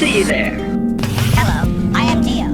see you there. Hello, I am Geo.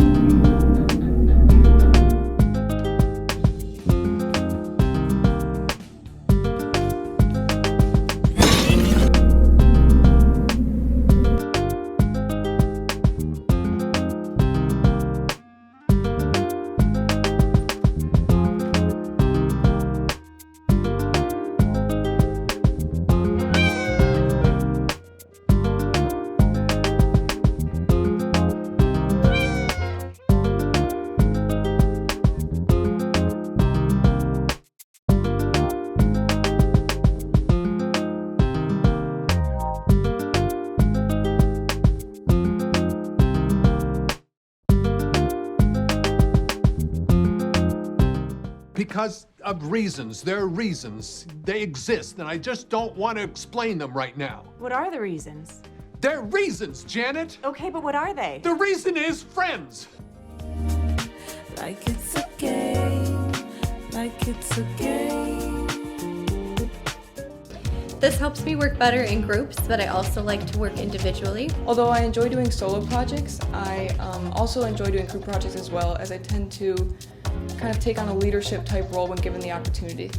Because of reasons. There are reasons. They exist, and I just don't want to explain them right now. What are the reasons? They're reasons, Janet! Okay, but what are they? The reason is friends! Like it's a game, like it's a game. This helps me work better in groups, but I also like to work individually. Although I enjoy doing solo projects, I also enjoy doing group projects as well, as I tend to kind of take on a leadership type role when given the opportunity.